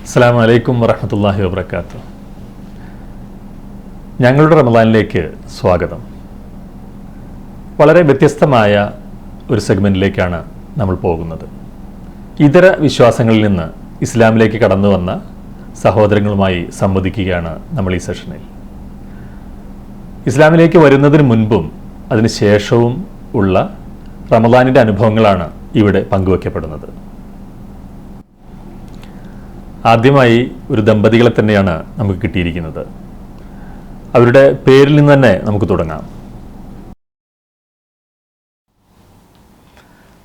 അസ്സലാമു അലൈക്കും വറഹ്മത്തുള്ളാഹി വബറകാതുഹു. ഞങ്ങളുടെ റമദാനിലേക്ക് സ്വാഗതം. വളരെ വ്യത്യസ്തമായ ഒരു സെഗ്മെൻറ്റിലേക്കാണ് നമ്മൾ പോകുന്നത്. ഇതര വിശ്വാസങ്ങളിൽ നിന്ന് ഇസ്ലാമിലേക്ക് കടന്നു വന്ന സഹോദരങ്ങളുമായി സംവദിക്കുകയാണ് നമ്മൾ ഈ സെഷനിൽ. ഇസ്ലാമിലേക്ക് വരുന്നതിന് മുൻപും അതിന് ശേഷവും ഉള്ള റമദാനിൻ്റെ അനുഭവങ്ങളാണ് ഇവിടെ പങ്കുവയ്ക്കപ്പെടുന്നത്. ആദ്യമായി ഒരു ദമ്പതികളെ തന്നെയാണ് നമുക്ക് കിട്ടിയിരിക്കുന്നത്. അവരുടെ പേരിൽ നിന്ന് തന്നെ നമുക്ക് തുടങ്ങാം.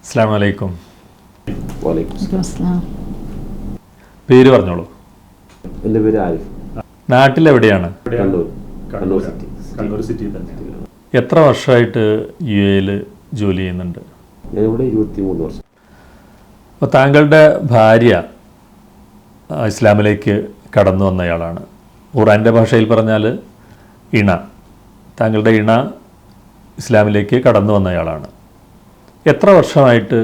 അസ്സലാമു അലൈക്കും. പേര് പറഞ്ഞോളൂ. എൻ്റെ പേര് ആരിഫ്. നാട്ടിലെവിടെയാണ്? കണ്ണൂർ സിറ്റി. കണ്ണൂർ സിറ്റി തന്നെ. എത്ര വർഷമായിട്ട് UAE ജോലി ചെയ്യുന്നുണ്ട്? ഞാനിവിടെ 23 വർഷം. അപ്പോൾ താങ്കളുടെ ഭാര്യ ഇസ്ലാമിലേക്ക് കടന്നു വന്നയാളാണ്. ഖുർആൻ്റെ ഭാഷയിൽ പറഞ്ഞാൽ ഇണ. താങ്കളുടെ ഇണ ഇസ്ലാമിലേക്ക് കടന്നു വന്നയാളാണ്. എത്ര വർഷമായിട്ട്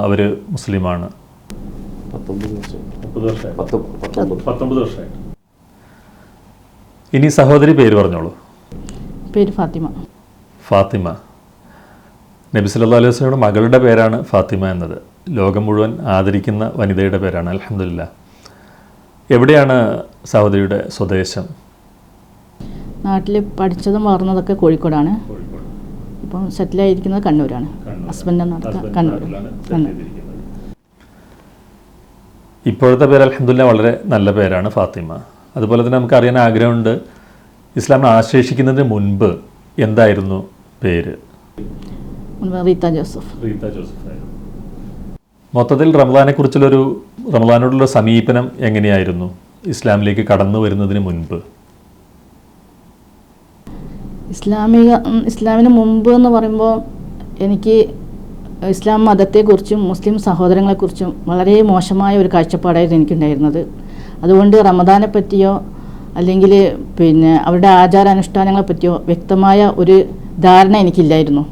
അവർ മുസ്ലിമാണ്? 19 വർഷം. 19 വർഷമായിട്ട്. ഇനി സഹോദരി പേര് പറഞ്ഞോളൂ. പേര് ഫാത്തിമ. ഫാത്തിമ. നബി സല്ലല്ലാഹു അലൈഹി വസല്ലമയുടെ മകളുടെ പേരാണ് ഫാത്തിമ എന്നത്. ലോകം മുഴുവൻ ആദരിക്കുന്ന വനിതയുടെ പേരാണ്. അൽഹംദുലില്ലാഹ്. എവിടെയാണ് സഹോദരിയുടെ സ്വദേശം? നാട്ടിൽ പഠിച്ചതും വളർന്നതൊക്കെ കോഴിക്കോടാണ്. ഇപ്പം സെറ്റിലായിരിക്കുന്നത് കണ്ണൂരാണ്. ഹസ്ബൻഡ് കണ്ണൂർ. ഇപ്പോഴത്തെ പേര് അൽഹംദുലില്ലാഹ് വളരെ നല്ല പേരാണ് ഫാത്തിമ. അതുപോലെ തന്നെ നമുക്ക് അറിയാൻ ആഗ്രഹമുണ്ട്, ഇസ്ലാമിനെ ആശ്ലേഷിക്കുന്നതിന് മുൻപ് എന്തായിരുന്നു പേര്? റീത്ത ജോസഫ്. മൊത്തത്തിൽ റമദാനോടുള്ള സമീപനം എങ്ങനെയായിരുന്നു ഇസ്ലാമിലേക്ക് കടന്നു വരുന്നതിന് മുൻപ്? ഇസ്ലാമിന് മുമ്പ് എന്ന് പറയുമ്പോൾ എനിക്ക് ഇസ്ലാം മതത്തെക്കുറിച്ചും മുസ്ലിം സഹോദരങ്ങളെക്കുറിച്ചും വളരെ മോശമായ ഒരു കാഴ്ചപ്പാടായിരുന്നു എനിക്കുണ്ടായിരുന്നത്. അതുകൊണ്ട് റമദാനെ പറ്റിയോ അല്ലെങ്കിൽ അവരുടെ ആചാരാനുഷ്ഠാനങ്ങളെ പറ്റിയോ വ്യക്തമായ ഒരു ധാരണ എനിക്കില്ലായിരുന്നു.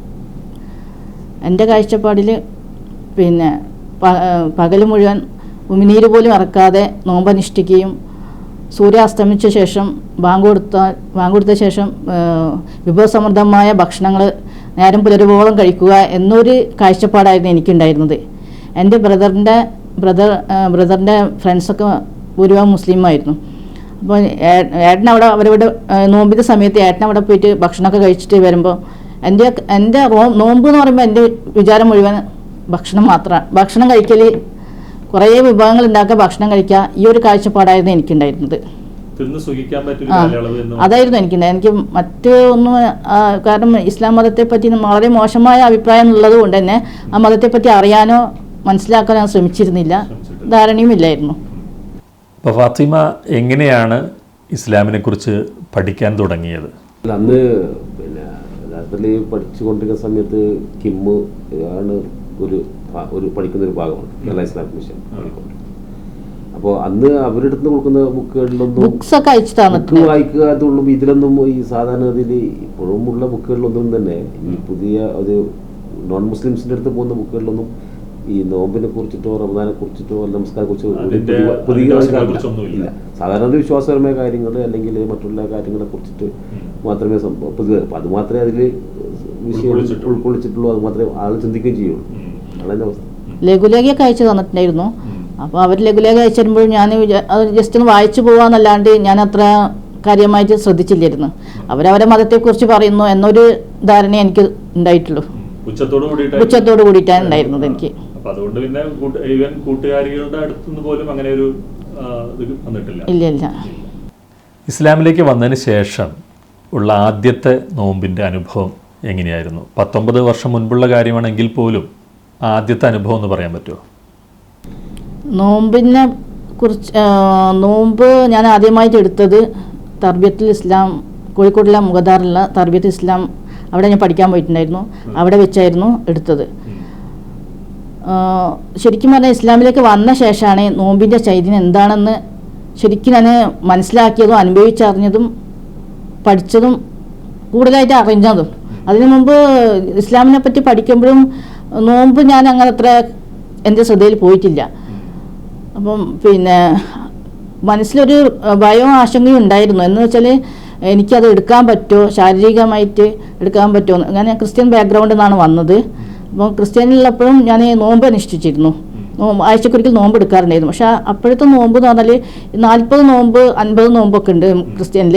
എൻ്റെ കാഴ്ചപ്പാടിൽ പകൽ മുഴുവൻ ഉമിനീര് പോലും ഇറക്കാതെ നോമ്പനുഷ്ഠിക്കുകയും സൂര്യാസ്തമിച്ച ശേഷം ബാങ്ക് കൊടുത്ത ശേഷം വിഭവസമൃദ്ധമായ ഭക്ഷണങ്ങൾ നേരം പുലരുവോളം കഴിക്കുക എന്നൊരു കാഴ്ചപ്പാടായിരുന്നു എനിക്കുണ്ടായിരുന്നത്. എൻ്റെ ബ്രദറിൻ്റെ ഫ്രണ്ട്സൊക്കെ ഭൂരിഭാഗം മുസ്ലിമായിരുന്നു. അപ്പോൾ ഏട്ടനവിടെ അവരവിടെ നോമ്പിൻ്റെ സമയത്ത് ഏട്ടനവിടെ പോയിട്ട് ഭക്ഷണമൊക്കെ കഴിച്ചിട്ട് വരുമ്പോൾ എൻ്റെ നോമ്പ് എന്ന് പറയുമ്പോൾ എൻ്റെ വിചാരം മുഴുവൻ ഭക്ഷണം മാത്രമാണ്. ഭക്ഷണം കഴിക്കൽ, കുറേ വിഭവങ്ങൾ ഉണ്ടാക്കുക, ഭക്ഷണം കഴിക്കുക, ഈ ഒരു കാഴ്ചപ്പാടായിരുന്നു എനിക്കുണ്ടായിരുന്നത്. അതായിരുന്നു എനിക്കുണ്ടായത്. എനിക്ക് മറ്റ് ഒന്നും കാരണം ഇസ്ലാം മതത്തെപ്പറ്റി വളരെ മോശമായ അഭിപ്രായം ഉള്ളത് കൊണ്ട് തന്നെ ആ മതത്തെപ്പറ്റി അറിയാനോ മനസ്സിലാക്കാനോ ഞാൻ ശ്രമിച്ചിരുന്നില്ല, ധാരണയും ഇല്ലായിരുന്നു. അപ്പോൾ ഫാത്തിമ എങ്ങനെയാണ് ഇസ്ലാമിനെ കുറിച്ച് പഠിക്കാൻ തുടങ്ങിയത്? അന്ന് യഥാർത്ഥത്തിൽ പഠിച്ചുകൊണ്ടിരിക്കുന്ന സമയത്ത് കിമ്മ് ആണ് ഒരു പഠിക്കുന്നൊരു ഭാഗമാണ്, കേരള ഇസ്ലാമിക് മിഷൻ പഠിക്കൊണ്ട്. അപ്പോൾ അന്ന് അവരുടെ അടുത്ത് കൊടുക്കുന്ന ബുക്കുകളിലൊന്നും ബുക്ക് വായിക്കുക അതുള്ളൂ. ഇതിലൊന്നും ഈ സാധാരണ ഇതിൽ ഇപ്പോഴും ഉള്ള ബുക്കുകളിലൊന്നും തന്നെ ഈ പുതിയ ഒരു നോൺ മുസ്ലിംസിൻ്റെ അടുത്ത് പോകുന്ന ബുക്കുകളിലൊന്നും ഈ നോമ്പിനെ കുറിച്ചിട്ടോ റമദാനെ കുറിച്ചിട്ടോ നമസ്കാരെ കുറിച്ചോ പുതിയ ഇല്ല. സാധാരണ ഒരു വിശ്വാസപരമായ കാര്യങ്ങൾ അല്ലെങ്കിൽ മറ്റുള്ള കാര്യങ്ങളെ കുറിച്ചിട്ട് മാത്രമേ പുതിയ, അത് മാത്രമേ അതിൽ വിഷയം ഉൾക്കൊള്ളിച്ചിട്ടുള്ളൂ, അത് മാത്രമേ ആൾ ചിന്തിക്കുകയും ചെയ്യുള്ളൂ. അതാണ് അവസ്ഥ. ലഘുലേഖയൊക്കെ അയച്ചു തന്നിട്ടുണ്ടായിരുന്നു. അപ്പോൾ അവർ ലഘുലേഖ അയച്ചു തരുമ്പോൾ ഞാൻ അത് ജസ്റ്റ് ഒന്ന് വായിച്ചു പോകാന്നല്ലാണ്ട് ഞാൻ അത്ര കാര്യമായിട്ട് ശ്രദ്ധിച്ചില്ലായിരുന്നു. അവരവരെ മതത്തെക്കുറിച്ച് പറയുന്നു എന്നൊരു ധാരണ എനിക്ക് ഉണ്ടായിട്ടുള്ളൂ. ഉച്ചത്തോട് കൂടിയിട്ടാണ് ഉണ്ടായിരുന്നത് എനിക്ക്. അതുകൊണ്ട് പിന്നെ കൂട്ടുകാരികളുടെ അടുത്തുനിന്ന് പോലും അങ്ങനെ ഒരു ഇല്ല. ഇസ്ലാമിലേക്ക് വന്നതിന് ശേഷം ഉള്ള ആദ്യത്തെ നോമ്പിൻ്റെ അനുഭവം എങ്ങനെയായിരുന്നു? 19 വർഷം മുൻപുള്ള കാര്യമാണെങ്കിൽ പോലും ആദ്യത്തെ അനുഭവം എന്ന് പറയാൻ പറ്റുമോ? നോമ്പിനെ കുറിച്ച് നോമ്പ് ഞാൻ ആദ്യമായിട്ട് എടുത്തത് തർബിയത്തുൽ ഇസ്ലാം, കോഴിക്കോടിലെ മുഗദാറുള്ള തർബിയത്തുൽ ഇസ്ലാം, അവിടെ ഞാൻ പഠിക്കാൻ പോയിട്ടുണ്ടായിരുന്നു. അവിടെ വെച്ചായിരുന്നു എടുത്തത്. ശരിക്കും പറഞ്ഞാൽ ഇസ്ലാമിലേക്ക് വന്ന ശേഷമാണ് നോമ്പിൻ്റെ ചൈതന്യം എന്താണെന്ന് ശരിക്കും ഞാൻ മനസ്സിലാക്കിയതും അനുഭവിച്ചറിഞ്ഞതും പഠിച്ചതും കൂടുതലായിട്ട് അറിഞ്ഞതും. അതിനു മുമ്പ് ഇസ്ലാമിനെ പറ്റി പഠിക്കുമ്പോഴും നോമ്പ് ഞാൻ അങ്ങനെ അത്ര എൻ്റെ ശ്രദ്ധയിൽ പോയിട്ടില്ല. അപ്പം പിന്നെ മനസ്സിലൊരു ഭയവും ആശങ്കയും ഉണ്ടായിരുന്നു. എന്ന് വെച്ചാൽ എനിക്കത് എടുക്കാൻ പറ്റുമോ, ശാരീരികമായിട്ട് എടുക്കാൻ പറ്റുമോ. ഞാൻ ക്രിസ്ത്യൻ ബാക്ക്ഗ്രൗണ്ടിൽ നിന്നാണ് വന്നത്. അപ്പോൾ ക്രിസ്ത്യാനിലുള്ളപ്പോഴും ഞാൻ നോമ്പ് അനുഷ്ഠിച്ചിരുന്നു. ആഴ്ചക്കൊരിക്കൽ നോമ്പ് എടുക്കാറുണ്ടായിരുന്നു. പക്ഷേ അപ്പോഴത്തെ നോമ്പ് എന്ന് പറഞ്ഞാൽ 40 നോമ്പ് 50 നോമ്പൊക്കെ ഉണ്ട് ക്രിസ്ത്യനിൽ.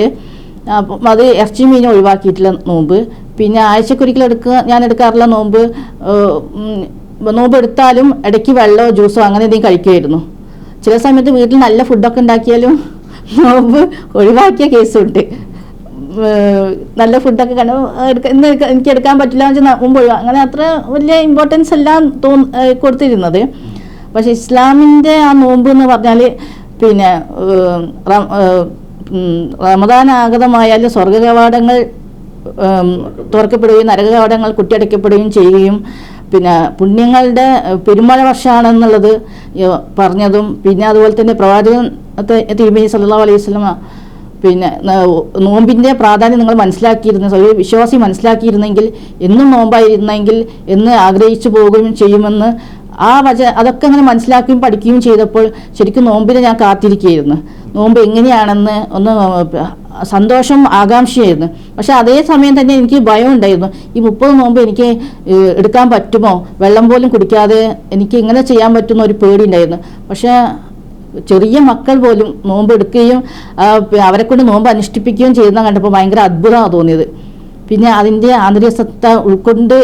അപ്പം അത് ഇറച്ചി മീൻ ഒഴിവാക്കിയിട്ടുള്ള നോമ്പ്. പിന്നെ ആഴ്ചക്കൊരിക്കൽ ഞാൻ എടുക്കാറുള്ള നോമ്പ് എടുത്താലും ഇടയ്ക്ക് വെള്ളമോ ജ്യൂസോ അങ്ങനെ എന്തെങ്കിലും കഴിക്കുമായിരുന്നു. ചില സമയത്ത് വീട്ടിൽ നല്ല ഫുഡൊക്കെ ഉണ്ടാക്കിയാലും നോമ്പ് ഒഴിവാക്കിയ കേസുണ്ട്. നല്ല ഫുഡൊക്കെ ഇന്ന് എനിക്ക് എടുക്കാൻ പറ്റില്ല എന്ന് വെച്ചാൽ നോമ്പ് അങ്ങനെ അത്ര വലിയ ഇമ്പോർട്ടൻസ് എല്ലാം കൊടുത്തിരുന്നത്. പക്ഷെ ഇസ്ലാമിൻ്റെ ആ നോമ്പ് എന്ന് പറഞ്ഞാൽ പിന്നെ റമദാൻ ആഗതമായാൽ സ്വർഗ കവാടങ്ങൾ തുറക്കപ്പെടുകയും നരക കവാടങ്ങൾ കുറ്റിയടയ്ക്കപ്പെടുകയും ചെയ്യുകയും പിന്നെ പുണ്യങ്ങളുടെ പെരുമഴ വർഷമാണെന്നുള്ളത് പറഞ്ഞതും പിന്നെ അതുപോലെ തന്നെ പ്രവാചകൻ തിരുമേനി സല്ലല്ലാഹു അലൈഹി വസല്ലം പിന്നെ നോമ്പിൻ്റെ പ്രാധാന്യം നിങ്ങൾ ഒരു വിശ്വാസി മനസ്സിലാക്കിയിരുന്നെങ്കിൽ എന്നും നോമ്പായിരുന്നെങ്കിൽ എന്ന് ആഗ്രഹിച്ചു പോവുകയും ചെയ്യുമെന്ന് അതൊക്കെ അങ്ങനെ മനസ്സിലാക്കുകയും പഠിക്കുകയും ചെയ്തപ്പോൾ ശരിക്കും നോമ്പിനെ ഞാൻ കാത്തിരിക്കുകയായിരുന്നു. നോമ്പ് എങ്ങനെയാണെന്ന് ഒന്ന് സന്തോഷം ആകാംക്ഷയായിരുന്നു. പക്ഷെ അതേ സമയം തന്നെ എനിക്ക് ഭയം ഉണ്ടായിരുന്നു. ഈ 30 നോമ്പ് എനിക്ക് എടുക്കാൻ പറ്റുമോ, വെള്ളം പോലും കുടിക്കാതെ എനിക്ക് ഇങ്ങനെ ചെയ്യാൻ പറ്റുന്ന ഒരു പേടി ഉണ്ടായിരുന്നു. പക്ഷേ ചെറിയ മക്കൾ പോലും നോമ്പ് എടുക്കുകയും അവരെ കൊണ്ട് നോമ്പ് അനുഷ്ഠിപ്പിക്കുകയും ചെയ്യുന്ന കണ്ടപ്പോൾ ഭയങ്കര അത്ഭുതമാണ് തോന്നിയത്. പിന്നെ അതിൻ്റെ ആന്തരിക സത്ത ഉൾക്കൊണ്ട്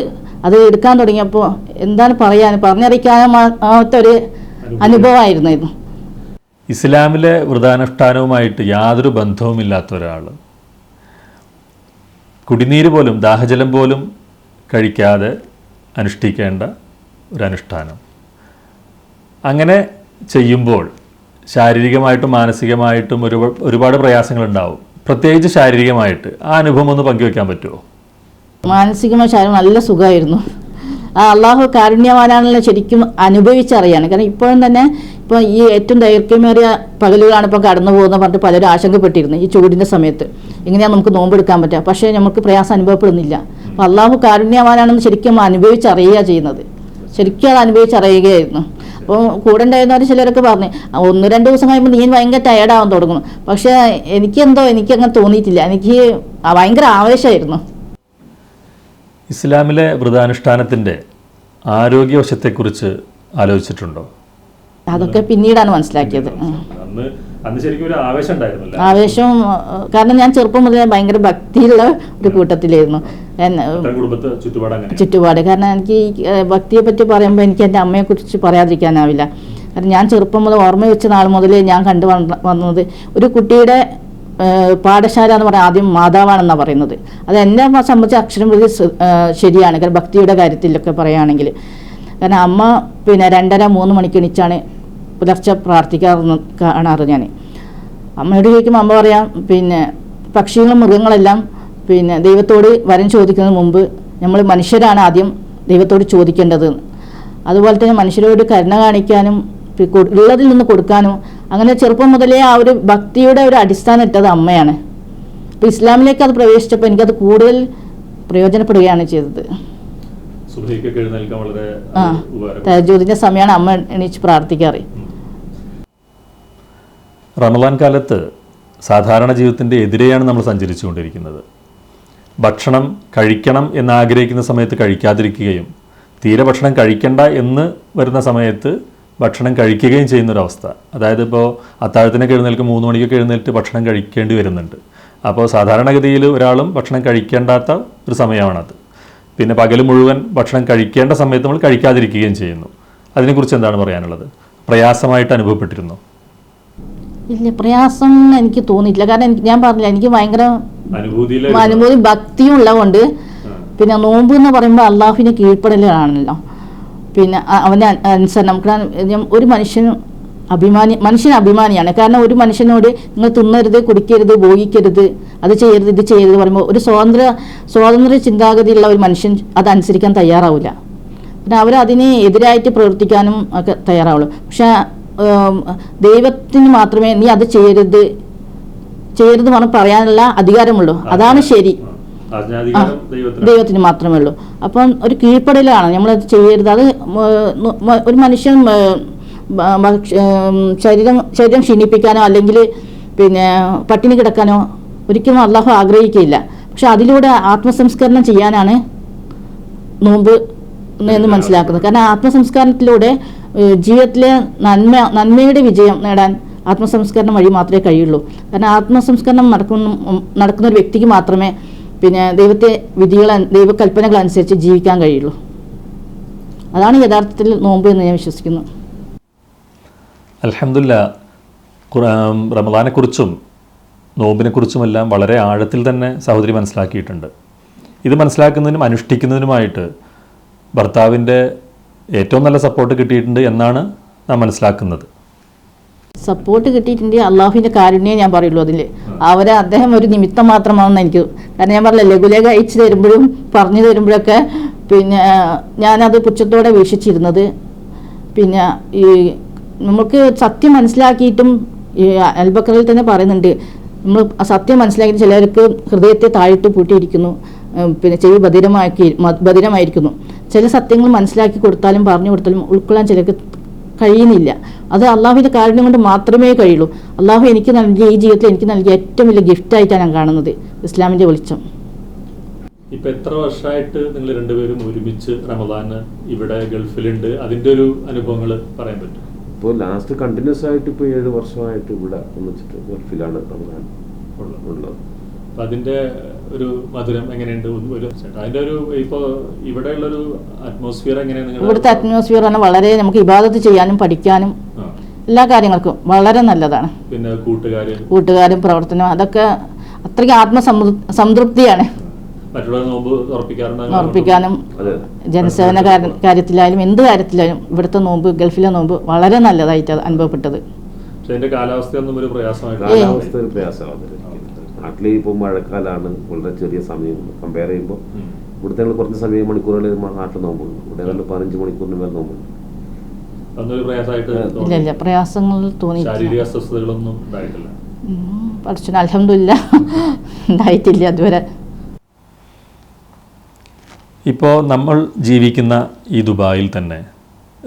അത് എടുക്കാൻ തുടങ്ങിയപ്പോൾ എന്താണ് പറഞ്ഞറിയിക്കാനാത്തൊരു അനുഭവമായിരുന്നു ഇത്. ഇസ്ലാമിലെ വ്രതാനുഷ്ഠാനവുമായിട്ട് യാതൊരു ബന്ധവുമില്ലാത്ത ഒരാൾ കുടിനീര് പോലും ദാഹജലം പോലും കഴിക്കാതെ അനുഷ്ഠിക്കേണ്ട ഒരനുഷ്ഠാനം. അങ്ങനെ ചെയ്യുമ്പോൾ ശാരീരികമായിട്ടും മാനസികമായിട്ടും ഒരുപാട് പ്രയാസങ്ങളുണ്ടാവും. പ്രത്യേകിച്ച് ശാരീരികമായിട്ട് ആ അനുഭവം ഒന്ന് പങ്കുവെക്കാൻ പറ്റുമോ? മാനസികമായ ശാരീരം നല്ല സുഖമായിരുന്നു. ആ അള്ളാഹു കാരുണ്യവാനാണല്ലോ ശരിക്കും അനുഭവിച്ചറിയാണ്. കാരണം ഇപ്പോഴും തന്നെ ഇപ്പോൾ ഈ ഏറ്റവും ദൈർഘ്യമേറിയ പകലുകളാണ് ഇപ്പോൾ കടന്നു പോകുന്നത് പറഞ്ഞിട്ട് പലരും ആശങ്കപ്പെട്ടിരുന്നു. ഈ ചൂടിൻ്റെ സമയത്ത് എങ്ങനെയാണ് നമുക്ക് നോമ്പെടുക്കാൻ പറ്റുക? പക്ഷേ നമുക്ക് പ്രയാസം അനുഭവപ്പെടുന്നില്ല. അപ്പോൾ അള്ളാഹു കാരുണ്യവാനാണെന്ന് ശരിക്കും അനുഭവിച്ചറിയുക ചെയ്യുന്നത്. ശരിക്കും അത് അനുഭവിച്ചറിയുകയായിരുന്നു. അപ്പോൾ കൂടെ ഉണ്ടായിരുന്നവർ ചിലരൊക്കെ പറഞ്ഞു 1-2 ദിവസം കഴിയുമ്പോൾ നീ ഭയങ്കര ടയർഡാവാൻ തുടങ്ങുന്നു. പക്ഷേ എനിക്കങ്ങനെ തോന്നിയിട്ടില്ല. എനിക്ക് ഭയങ്കര ആവേശമായിരുന്നു. ഇസ്ലാമിലെ വ്രതാനുഷ്ഠാനത്തിൻ്റെ ആരോഗ്യവശത്തെക്കുറിച്ച് ആലോചിച്ചിട്ടുണ്ടോ? അതൊക്കെ പിന്നീടാണ് മനസ്സിലാക്കിയത്. ആവേശം കാരണം ഞാൻ ചെറുപ്പം മുതലേ ഭയങ്കര ഭക്തിയുള്ള ഒരു കൂട്ടത്തിലായിരുന്നു. ചുറ്റുപാട് കാരണം എനിക്ക് ഭക്തിയെ പറ്റി പറയുമ്പോൾ എനിക്ക് എൻ്റെ അമ്മയെക്കുറിച്ച് പറയാതിരിക്കാനാവില്ല. കാരണം ഞാൻ ചെറുപ്പം മുതൽ ഓർമ്മ വെച്ച നാൾ മുതലേ ഞാൻ കണ്ടു വന്നത് ഒരു കുട്ടിയുടെ പാഠശാല എന്ന് പറഞ്ഞാൽ ആദ്യം മാതാവാണെന്നാണ് പറയുന്നത്. അത് എന്നെ സംബന്ധിച്ച് അക്ഷരം പ്രതി ശരിയാണ്. കാരണം ഭക്തിയുടെ കാര്യത്തിലൊക്കെ പറയുകയാണെങ്കിൽ കാരണം അമ്മ പിന്നെ 2:30-3 മണിക്ക് എണീച്ചാണ് പുലർച്ചെ കാണാറ് ഞാൻ. അമ്മയോട് ചോദിക്കുമ്പോൾ അമ്മ പറയാം പിന്നെ പക്ഷികളും മൃഗങ്ങളെല്ലാം പിന്നെ ദൈവത്തോട് വരം ചോദിക്കുന്നതിന് മുമ്പ് നമ്മൾ മനുഷ്യരാണ് ആദ്യം ദൈവത്തോട് ചോദിക്കേണ്ടത്. അതുപോലെ തന്നെ മനുഷ്യരോട് കരുണ കാണിക്കാനും ഉള്ളതിൽ നിന്ന് കൊടുക്കാനും അങ്ങനെ ചെറുപ്പം മുതലേ ആ ഒരു ഭക്തിയുടെ ഒരു അടിസ്ഥാനം ഇട്ടത് അമ്മയാണ്. അപ്പോൾ ഇസ്ലാമിലേക്ക് അത് പ്രവേശിച്ചപ്പോൾ എനിക്കത് കൂടുതൽ പ്രയോജനപ്പെടുകയാണ് ചെയ്തത്. തഹജ്ജുദിന്റെ സമയമാണ് അമ്മ എണീച്ച് പ്രാർത്ഥിക്കാറ്. റമദാൻ കാലത്ത് സാധാരണ ജീവിതത്തിൻ്റെ എതിരെയാണ് നമ്മൾ സഞ്ചരിച്ചുകൊണ്ടിരിക്കുന്നത്. ഭക്ഷണം കഴിക്കണം എന്നാഗ്രഹിക്കുന്ന സമയത്ത് കഴിക്കാതിരിക്കുകയും തീരെ ഭക്ഷണം കഴിക്കണ്ട എന്ന് വരുന്ന സമയത്ത് ഭക്ഷണം കഴിക്കുകയും ചെയ്യുന്നൊരവസ്ഥ. അതായത് ഇപ്പോൾ അത്താഴത്തിനൊക്കെ എഴുന്നേൽക്ക് 3 മണിക്കൊക്കെ എഴുന്നേൽറ്റ് ഭക്ഷണം കഴിക്കേണ്ടി വരുന്നുണ്ട്. അപ്പോൾ സാധാരണഗതിയിൽ ഒരാളും ഭക്ഷണം കഴിക്കേണ്ടാത്ത ഒരു സമയമാണത്. പിന്നെ പകൽ മുഴുവൻ ഭക്ഷണം കഴിക്കേണ്ട സമയത്ത് നമ്മൾ കഴിക്കാതിരിക്കുകയും ചെയ്യുന്നു. അതിനെക്കുറിച്ച് എന്താണ് പറയാനുള്ളത്? പ്രയാസമായിട്ട് അനുഭവപ്പെട്ടിരുന്നോ? ഇല്ല, പ്രയാസം എനിക്ക് തോന്നിയിട്ടില്ല. കാരണം ഞാൻ പറഞ്ഞില്ല, എനിക്ക് ഭയങ്കര അനുഭൂതി ഭക്തിയും ഉള്ളതുകൊണ്ട്. പിന്നെ നോമ്പ് എന്ന് പറയുമ്പോൾ അള്ളാഹുവിന് കീഴ്പ്പെടലാണല്ലോ. പിന്നെ അവൻ്റെ അനുസരണം. ഒരു മനുഷ്യൻ അഭിമാനിയാണ്. കാരണം ഒരു മനുഷ്യനോട് നിങ്ങൾ തിന്നരുത്, കുടിക്കരുത്, ഭോഗിക്കരുത്, അത് ചെയ്യരുത്, ഇത് ചെയ്യരുത് പറയുമ്പോൾ ഒരു സ്വാതന്ത്ര്യ ചിന്താഗതിയുള്ള ഒരു മനുഷ്യൻ അതനുസരിക്കാൻ തയ്യാറാവില്ല. പിന്നെ അവരതിന് എതിരായിട്ട് പ്രവർത്തിക്കാനും ഒക്കെ തയ്യാറാവുള്ളൂ. പക്ഷെ ദൈവത്തിന് മാത്രമേ നീ അത് ചെയ്യരുത് പറഞ്ഞ് പറയാനുള്ള അധികാരമുള്ളൂ. അതാണ് ശരി. ദൈവത്തിന് മാത്രമേ ഉള്ളൂ. അപ്പം ഒരു കീഴ്പ്പെടലാണ്. നമ്മളത് ചെയ്യരുത്. അത് ഒരു മനുഷ്യൻ ശരീരം ക്ഷീണിപ്പിക്കാനോ അല്ലെങ്കിൽ പിന്നെ പട്ടിണി കിടക്കാനോ ഒരിക്കലും അള്ളാഹു ആഗ്രഹിക്കുകയില്ല. പക്ഷെ അതിലൂടെ ആത്മസംസ്കരണം ചെയ്യാനാണ് നോമ്പ് എന്ന് മനസ്സിലാക്കുന്നത്. കാരണം ആത്മസംസ്കാരത്തിലൂടെ ജീവിതത്തിലെ നന്മയുടെ വിജയം നേടാൻ ആത്മസംസ്കരണം വഴി മാത്രമേ കഴിയുള്ളൂ. കാരണം ആത്മസംസ്കരണം നടക്കുന്ന ഒരു വ്യക്തിക്ക് മാത്രമേ പിന്നെ ദൈവകൽപ്പനകൾ അനുസരിച്ച് ജീവിക്കാൻ കഴിയുള്ളൂ. അതാണ് യഥാർത്ഥത്തിൽ നോമ്പ് എന്ന് ഞാൻ വിശ്വസിക്കുന്നു. അൽഹംദുലില്ലാ, റമദാനെക്കുറിച്ചും നോമ്പിനെക്കുറിച്ചുമെല്ലാം വളരെ ആഴത്തിൽ തന്നെ സഹോദരി മനസ്സിലാക്കിയിട്ടുണ്ട്. ഇത് മനസ്സിലാക്കുന്നതിനും അനുഷ്ഠിക്കുന്നതിനുമായിട്ട് ഭർത്താവിൻ്റെ ഏറ്റവും നല്ല സപ്പോർട്ട് കിട്ടിയിട്ടുണ്ട് എന്നാണ് നാം മനസ്സിലാക്കുന്നത്. സപ്പോർട്ട് കിട്ടിയിട്ടുണ്ട്. അള്ളാഹുവിൻ്റെ കാരുണ്യം ഞാൻ പറയുള്ളൂ അതിൽ. അദ്ദേഹം ഒരു നിമിത്തം മാത്രമാണെന്ന് എനിക്ക്. കാരണം ഞാൻ പറഞ്ഞില്ല, ലഘുലേഖ അയച്ചു തരുമ്പോഴും പറഞ്ഞു തരുമ്പോഴൊക്കെ പിന്നെ ഞാനത് പുച്ഛത്തോടെ വീക്ഷിച്ചിരുന്നത്. പിന്നെ ഈ നമുക്ക് സത്യം മനസ്സിലാക്കിയിട്ടും ഈ അൽബക്കറിൽ തന്നെ പറയുന്നുണ്ട്, നമ്മൾ സത്യം മനസ്സിലാക്കിയിട്ട് ചിലർക്ക് ഹൃദയത്തെ താഴിട്ട് പൂട്ടിയിരിക്കുന്നു, പിന്നെ ചെവി ബധിരമായിരിക്കുന്നു. ചില സത്യങ്ങൾ മനസ്സിലാക്കി കൊടുത്താലും പറഞ്ഞു കൊടുത്താലും ഉൾക്കൊള്ളാൻ ചിലർക്ക് കഴിയുന്നില്ല. അത് അള്ളാഹുവിൻ്റെ കാരുണ്യം കൊണ്ട് മാത്രമേ കഴിയുള്ളൂ. അള്ളാഹു എനിക്ക് നൽകിയ ഈ ജീവിതത്തിൽ എനിക്ക് നൽകിയ ഏറ്റവും വലിയ ഗിഫ്റ്റായിട്ടാണ് ഞാൻ കാണുന്നത് ഇസ്ലാമിൻ്റെ വെളിച്ചം. ഇപ്പം എത്ര വർഷമായിട്ട് നിങ്ങൾ രണ്ടുപേരും ഒരുമിച്ച് റമദാന് ഇവിടെ ഗൾഫിലുണ്ട്? അതിൻ്റെ ഒരു അനുഭവങ്ങൾ പറയാൻ പറ്റും? ഇപ്പോൾ ലാസ്റ്റ് കണ്ടിന്യൂസ് ആയിട്ട് ഇപ്പോൾ 7 വർഷമായിട്ട് ഇവിടെ ഒന്നിച്ചിട്ട് ഗൾഫിലാണ് റമദാൻ ഉള്ളത്. അപ്പം അതിൻ്റെ ഒരു മധുരം എങ്ങനെയുണ്ട്? അതിൻ്റെ ഒരു ഇപ്പോൾ ഇവിടെയുള്ളൊരു അറ്റ്മോസ്ഫിയർ എങ്ങനെയാണ്? ഇവിടുത്തെ അറ്റ്മോസ്ഫിയർ ആണ് വളരെ നമുക്ക് ഇബാദത്ത് ചെയ്യാനും പഠിക്കാനും എല്ലാ കാര്യങ്ങൾക്കും വളരെ നല്ലതാണ്. പിന്നെ കൂട്ടുകാരും പ്രവർത്തനം അതൊക്കെ അത്രയ്ക്ക് സംതൃപ്തിയാണ്. ഉറപ്പിക്കാനും ജനസേവന കാര്യത്തിലായാലും എന്ത് കാര്യത്തിലായാലും ഇവിടുത്തെ നോമ്പ്, ഗൾഫിലെ നോമ്പ് വളരെ നല്ലതായിട്ട് അനുഭവപ്പെട്ടത്. കാലാവസ്ഥയൊന്നും ഒരു പ്രയാസമാണ്. നാട്ടിൽ ഇപ്പോൾ മഴക്കാലമാണ്, വളരെ ചെറിയ സമയം കമ്പയർ ചെയ്യുമ്പോൾ ഇവിടുത്തെ കുറച്ച് സമയം മണിക്കൂറുകളിൽ നാട്ടിൽ നോമ്പുണ്ട്. ഇവിടെ നല്ല 15 മണിക്കൂറിന് മേൽ നോമ്പുണ്ട്. ഇല്ല, പ്രയാസങ്ങൾ തോന്നിയിട്ടില്ല. പഠിച്ചു അൽഹംദുലില്ലാ ഉണ്ടായിട്ടില്ല അതുവരെ. ഇപ്പോൾ നമ്മൾ ജീവിക്കുന്ന ഈ ദുബായിൽ തന്നെ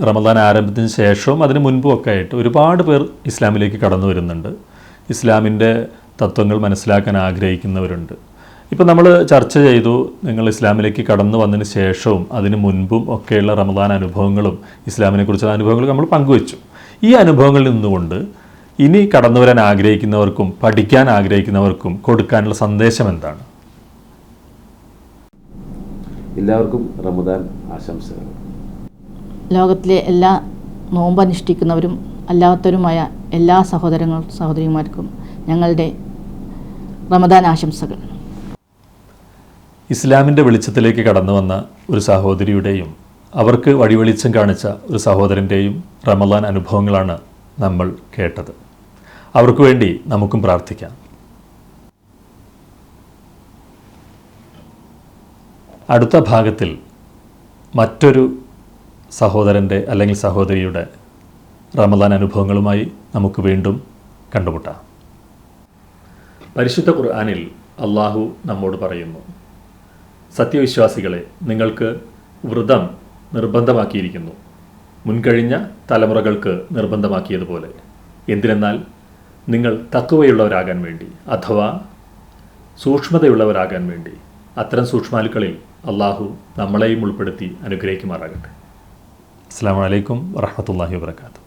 റമദാൻ ആരംഭത്തിന് ശേഷവും അതിന് മുൻപും ഒക്കെ ആയിട്ട് ഒരുപാട് പേർ ഇസ്ലാമിലേക്ക് കടന്നു വരുന്നുണ്ട്. ഇസ്ലാമിൻ്റെ തത്വങ്ങൾ മനസ്സിലാക്കാൻ ആഗ്രഹിക്കുന്നവരുണ്ട്. ഇപ്പോൾ നമ്മൾ ചർച്ച ചെയ്തു, നിങ്ങൾ ഇസ്ലാമിലേക്ക് കടന്നു വന്നതിന് ശേഷവും അതിന് മുൻപും ഒക്കെയുള്ള റമദാൻ അനുഭവങ്ങളും ഇസ്ലാമിനെക്കുറിച്ചുള്ള അനുഭവങ്ങളും നമ്മൾ പങ്കുവച്ചു. ഈ അനുഭവങ്ങളിൽ നിന്നുകൊണ്ട് ഇനി കടന്നു വരാൻ ആഗ്രഹിക്കുന്നവർക്കും പഠിക്കാൻ ആഗ്രഹിക്കുന്നവർക്കും കൊടുക്കാനുള്ള സന്ദേശം എന്താണ്? എല്ലാവർക്കും റമദാൻ ആശംസകൾ. ലോകത്തിലെ എല്ലാ നോമ്പനുഷ്ഠിക്കുന്നവരും അല്ലാത്തവരുമായ എല്ലാ സഹോദരിമാർക്കും ഞങ്ങളുടെ റമദാൻ ആശംസകൾ. ഇസ്ലാമിൻ്റെ വെളിച്ചത്തിലേക്ക് കടന്നു വന്ന ഒരു സഹോദരിയുടെയും അവർക്ക് വഴിവെളിച്ചം കാണിച്ച ഒരു സഹോദരൻ്റെയും റമദാൻ അനുഭവങ്ങളാണ് നമ്മൾ കേട്ടത്. അവർക്ക് വേണ്ടി നമുക്കും പ്രാർത്ഥിക്കാം. അടുത്ത ഭാഗത്തിൽ മറ്റൊരു സഹോദരൻ്റെ അല്ലെങ്കിൽ സഹോദരിയുടെ റമദാൻ അനുഭവങ്ങളുമായി നമുക്ക് വീണ്ടും കണ്ടുമുട്ടാം. പരിശുദ്ധ ഖുർആനിൽ അള്ളാഹു നമ്മോട് പറയുന്നു, സത്യവിശ്വാസികളെ, നിങ്ങൾക്ക് വ്രതം നിർബന്ധമാക്കിയിരിക്കുന്നു, മുൻകഴിഞ്ഞ തലമുറകൾക്ക് നിർബന്ധമാക്കിയതുപോലെ. എന്തിനെന്നാൽ നിങ്ങൾ തഖ്വയുള്ളവരാകാൻ വേണ്ടി, അഥവാ സൂക്ഷ്മതയുള്ളവരാകാൻ വേണ്ടി. അത്തരം സൂക്ഷ്മാലുക്കളിൽ അള്ളാഹു നമ്മളെയും ഉൾപ്പെടുത്തി അനുഗ്രഹിക്കുമാറാകട്ടെ. അസ്സലാമു അലൈക്കും വറഹ്മത്തുള്ളാഹി വബറകാതുഹു.